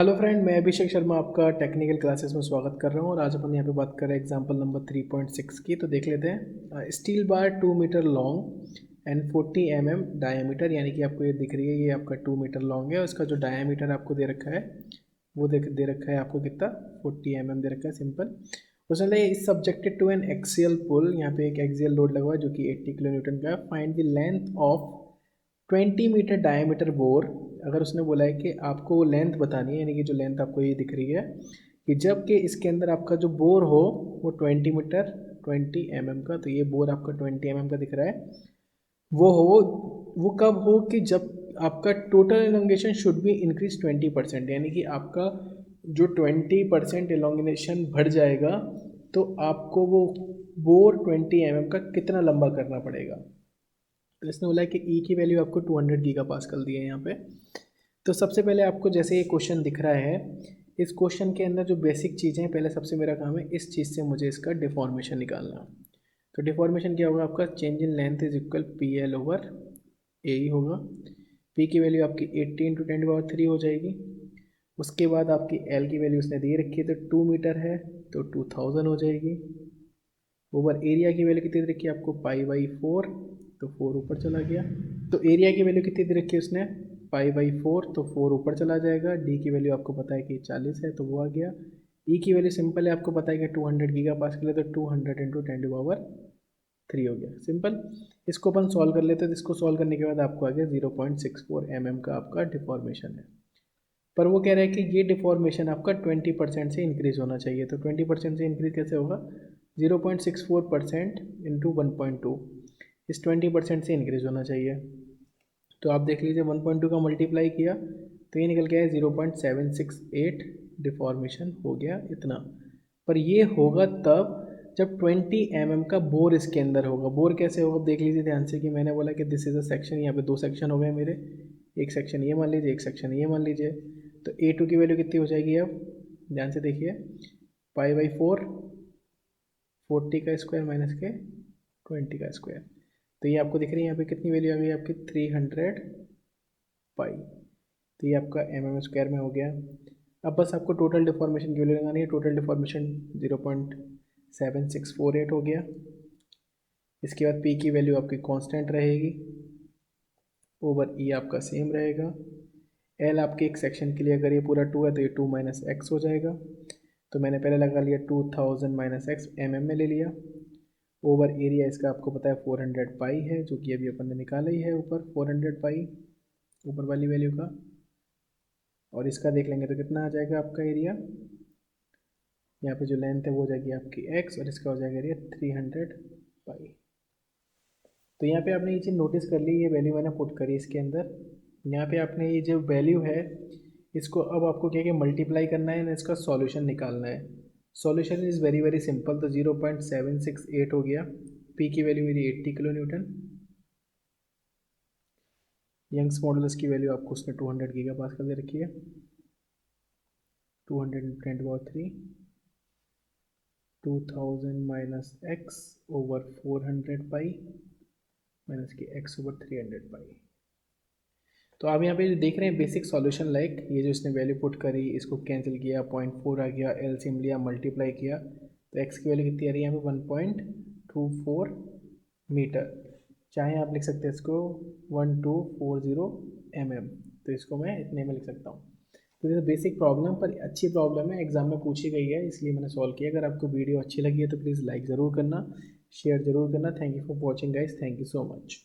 Hello friend, मैं अभिषेक शर्मा आपका technical classes में स्वागत कर रहा हूँ। और आज अपन यहाँ पे बात कर रहे हैं एग्जांपल नंबर 3.6 की। तो देख लेते हैं। Steel bar 2 metre long and 40 mm diameter, यानी कि आपको ये दिख रही है, ये आपका 2 मीटर लॉन्ग है। उसका जो डायमीटर आपको दे रखा है वो दे रखा है आपको कितना, 40 mm दे रखा है, सिंपल। उसने is subjected to an axial pull, यहाँ पे एक एक्सियल लोड लगा हुआ है जो कि 80 किलो न्यूटन का है। Find the length of 20 metre diameter bore. अगर उसने बोला है कि आपको वो लेंथ बतानी है, यानी कि जो लेंथ आपको ये दिख रही है, कि जब कि इसके अंदर आपका जो बोर हो वो 20 मीटर 20 mm का, तो ये बोर आपका 20 mm का दिख रहा है। वो कब हो कि जब आपका total elongation should be increase 20%, यानी कि आपका जो 20% एलोंगेशन बढ़ जाएगा तो आपको वो बोर 20 mm का कितना लंबा करना पड़ेगा। तो इसने बोला है कि ई की वैल्यू आपको 200 गीगा पास्कल दी है यहाँ पे। तो सबसे पहले आपको जैसे ये क्वेश्चन दिख रहा है, इस क्वेश्चन के अंदर जो बेसिक चीज़ें हैं, पहले सबसे मेरा काम है इस चीज़ से मुझे इसका डिफॉर्मेशन निकालना। तो डिफॉर्मेशन क्या होगा आपका, change in length is equal P L over A ही होगा। पी की वैल्यू आपकी 80 इंटू 10 पावर 3 हो जाएगी। उसके बाद आपकी एल की वैल्यू उसने दे रखी है, तो 2 मीटर है तो 2000 हो जाएगी। ओवर एरिया की वैल्यू कितनी दे रखी है आपको, पाई/4, तो 4 ऊपर चला गया। तो एरिया की वैल्यू कितनी दे रखी है उसने, पाई/4, तो 4 ऊपर चला जाएगा। डी की वैल्यू आपको पता है कि 40 है तो वो आ गया। ई की वैल्यू सिंपल है, आपको पता है कि 200 गीगा पास्कल है, तो 200 इंटू 10 पावर 3 हो गया, सिंपल। इसको अपन सॉल्व कर लेते हैं। तो इसको सॉल्व करने के बाद आपको आ गया 0.64 mm का आपका डिफॉर्मेशन है। पर वो कह रहा है कि ये डिफॉर्मेशन आपका 20% से इंक्रीज होना चाहिए। तो 20% से इंक्रीज कैसे होगा, 0.64% इंटू 1.2, इस 20% से इंक्रीज होना चाहिए। तो आप देख लीजिए 1.2 का मल्टीप्लाई किया तो ये निकल गया है 0.768 डिफॉर्मेशन हो गया इतना। पर ये होगा तब जब 20 mm का बोर इसके अंदर होगा। बोर कैसे होगा देख लीजिए ध्यान से, कि मैंने बोला कि दिस इज अ सेक्शन, यहाँ पे दो सेक्शन हो गए मेरे। एक सेक्शन ये मान लीजिए, एक सेक्शन ये मान लीजिए। तो A2 की वैल्यू कितनी हो जाएगी, अब ध्यान से देखिए, पाई/4, 40 का स्क्वायर माइनस के 20 का स्क्वायर। तो ये आपको दिख रही है यहाँ पे कितनी वैल्यू आ गई आपकी, 300 पाई। तो ये आपका mm² में हो गया। अब बस आपको टोटल डिफॉर्मेशन की वैल्यू लगानी है। टोटल डिफॉर्मेशन 0.7648 हो गया। इसके बाद P की वैल्यू आपकी कांस्टेंट रहेगी, ओवर E आपका सेम रहेगा। L आपके एक सेक्शन के लिए अगर ये पूरा 2 है तो ये 2 माइनस एक्स हो जाएगा। तो मैंने पहले लगा लिया 2000 माइनस एक्स mm में ले लिया। ओवर एरिया इसका आपको पता है 400 पाई है, जो कि अभी अपन ने निकाला ही है ऊपर, 400 पाई ऊपर वाली वैल्यू का। और इसका देख लेंगे तो कितना आ जाएगा आपका एरिया, यहाँ पे जो लेंथ है वो हो जाएगी आपकी x, और इसका हो जाएगा एरिया 300 पाई। तो यहाँ पे आपने ये चीज़ नोटिस कर ली, ये वैल्यू मैंने पुट करी इसके अंदर। यहाँ पे आपने ये जो वैल्यू है इसको अब आपको क्या क्या मल्टीप्लाई करना है ना, इसका सॉल्यूशन निकालना है। Solution is very very simple. तो 0.768 हो गया। पी की वैल्यू मेरी 80 किलो न्यूटन। यंग्स मॉडुलस की वैल्यू आपको उसने 200 गीगा पास्कल दे रखी है, 210 3, 2000 minus x over 400 pi minus की एक्स ओवर 300 पाई। तो आप यहाँ पे जो देख रहे हैं बेसिक सॉल्यूशन, लाइक ये जो इसने वैल्यू पुट करी, इसको कैंसिल किया, 0.4 आ गया, एलसीएम लिया, मल्टीप्लाई किया, तो एक्स की वैल्यू कितनी आ रही है यहाँ पे 1.24 मीटर। चाहे आप लिख सकते हैं इसको 1240 mm, तो इसको मैं इतने में लिख सकता हूँ। तो ये बेसिक प्रॉब्लम, पर अच्छी प्रॉब्लम है, एग्जाम में पूछी गई है इसलिए मैंने सॉल्व किया। अगर आपको वीडियो अच्छी लगी है तो प्लीज़ लाइक ज़रूर करना, शेयर ज़रूर करना। Thank you for watching guys, thank you so much.